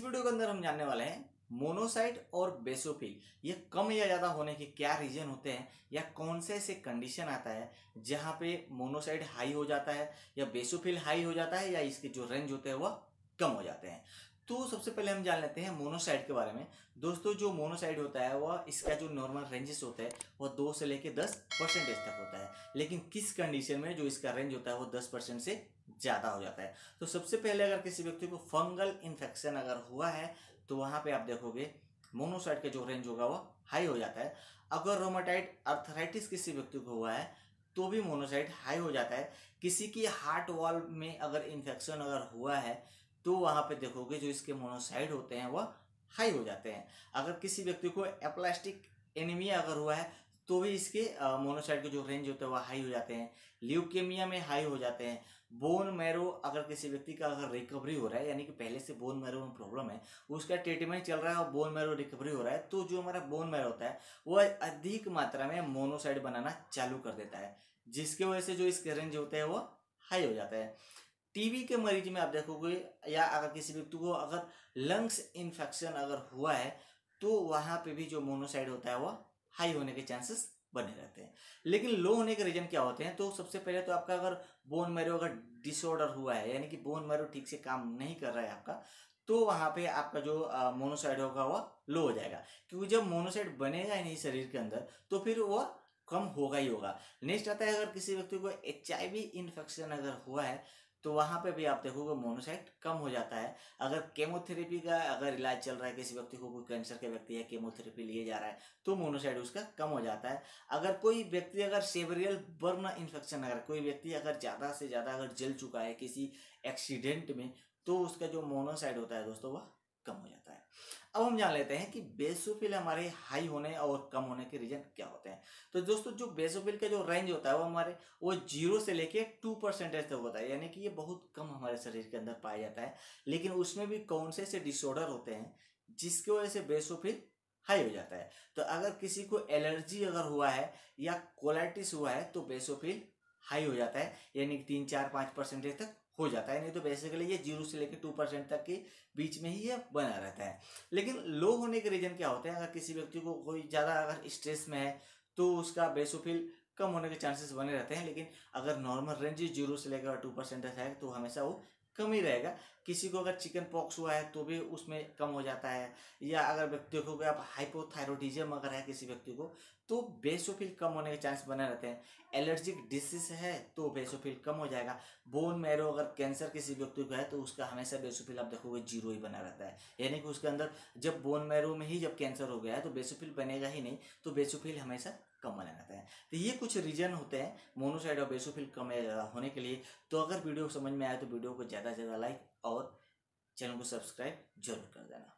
इस वीडियो के अंदर हम जानने वाले हैं मोनोसाइट और बेसोफिल ये कम या ज़्यादा होने के क्या रीजन होते हैं या कौन से ऐसे कंडीशन आता है जहाँ पे मोनोसाइट हाई हो जाता है या बेसोफिल हाई हो जाता है या इसके जो रेंज होते हैं वह कम हो जाते हैं। तो सबसे पहले हम जान लेते हैं मोनोसाइट के बारे में। दोस्तों जो मोनोसाइट होता है वह इसका जो नॉर्मल रेंजेस होता है वह 2 से लेकर 10% तक होता है, लेकिन किस कंडीशन में जो इसका रेंज होता है वो 10% से ज़्यादा हो जाता है। तो सबसे पहले अगर किसी व्यक्ति को फंगल इन्फेक्शन अगर हुआ है तो वहाँ पे आप देखोगे मोनोसाइट का जो रेंज होगा वो हाई हो जाता है। अगर रोमाटाइड अर्थराइटिस किसी व्यक्ति को हुआ है तो भी मोनोसाइट हाई हो जाता है। किसी की हार्ट वॉल्व में अगर इन्फेक्शन अगर हुआ है तो वहाँ पे देखोगे जो इसके मोनोसाइट होते हैं वह हाई हो जाते हैं। अगर किसी व्यक्ति को एप्लास्टिक एनीमिया अगर हुआ है तो भी इसके मोनोसाइट के जो रेंज होते हैं वह हाई हो जाते हैं। ल्यूकेमिया में हाई हो जाते हैं। बोन मैरो अगर किसी व्यक्ति का अगर रिकवरी हो रहा है यानी कि पहले से बोन मैरो में प्रॉब्लम है, उसका ट्रीटमेंट चल रहा है और बोन मैरो रिकवरी हो रहा है, तो जो हमारा बोन मैरो होता है वह अधिक मात्रा में मोनोसाइट बनाना चालू कर देता है, जिसकी वजह से जो इसके रेंज होते हैं वो हाई हो जाता है। टीबी के मरीज में आप देखोगे या अगर किसी व्यक्ति को अगर लंग्स इन्फेक्शन अगर हुआ है तो वहाँ पे भी जो मोनोसाइट होता है वह हाई होने के चांसेस बने रहते हैं। लेकिन लो होने के रीजन क्या होते हैं? तो सबसे पहले तो आपका अगर बोन मैरो अगर डिसऑर्डर हुआ है यानी कि बोन मैरो ठीक से काम नहीं कर रहा है आपका, तो वहाँ पे आपका जो मोनोसाइट होगा वह लो हो जाएगा, क्योंकि जब मोनोसाइट बनेगा ही नहीं शरीर के अंदर तो फिर वह कम होगा ही होगा। नेक्स्ट आता है अगर किसी व्यक्ति को HIV इन्फेक्शन अगर हुआ है तो वहाँ पे भी आप देखोगे मोनोसाइट कम हो जाता है। अगर केमोथेरेपी का अगर इलाज चल रहा है, किसी व्यक्ति को कोई कैंसर के व्यक्ति है केमोथेरेपी लिए जा रहा है तो मोनोसाइट उसका कम हो जाता है। अगर कोई व्यक्ति अगर सेवरियल बर्न इन्फेक्शन अगर कोई व्यक्ति अगर ज़्यादा से ज़्यादा अगर जल चुका है किसी एक्सीडेंट में तो उसका जो मोनोसाइट होता है दोस्तों वह कम हो जाता है। अब हम जान लेते हैं कि बेसोफिल हमारे हाई होने और कम होने के रीजन क्या होते हैं। तो दोस्तों जो बेसोफिल का जो रेंज होता है वो हमारे वो 0 से लेके 2% तक होता है, यानी कि ये बहुत कम हमारे शरीर के अंदर पाया जाता है। लेकिन उसमें भी कौन से डिसऑर्डर होते हैं जिसकी वजह से बेसोफिल हाई हो जाता है। तो अगर किसी को एलर्जी अगर हुआ है या कोलाइटिस हुआ है तो बेसोफिल हाई हो जाता है, यानी 3-4-5% तक हो जाता है। नहीं तो बेसिकली ये 0 से लेकर 2% तक के बीच में ही ये बना रहता है। लेकिन लो होने के रीजन क्या होते हैं? अगर किसी व्यक्ति को कोई ज़्यादा अगर स्ट्रेस में है तो उसका बेसोफिल कम होने के चांसेस बने रहते हैं। लेकिन अगर नॉर्मल रेंज 0 से लेकर 2% तक है तो हमेशा वो कम ही रहेगा। किसी को अगर चिकन पॉक्स हुआ है तो भी उसमें कम हो जाता है, या अगर व्यक्ति देखोगे आप हाइपोथायरॉयडिज्म अगर है किसी व्यक्ति को तो बेसोफिल कम होने के चांस बने रहते हैं। एलर्जिक डिसीज है तो बेसोफिल कम हो जाएगा। बोन मैरो अगर कैंसर किसी व्यक्ति को है तो उसका हमेशा बेसोफिल आप देखोगे 0 ही बना रहता है, यानी कि उसके अंदर जब बोन मैरो में ही जब कैंसर हो गया है तो बेसोफिल बनेगा ही नहीं, तो बेसोफिल हमेशा कम बना रहता है। तो ये कुछ रीजन होते हैं मोनोसाइट और बेसोफिल कम या ज़्यादा होने के लिए। तो अगर वीडियो समझ में आए तो वीडियो को ज़्यादा से ज़्यादा लाइक और चैनल को सब्सक्राइब जरूर कर देना।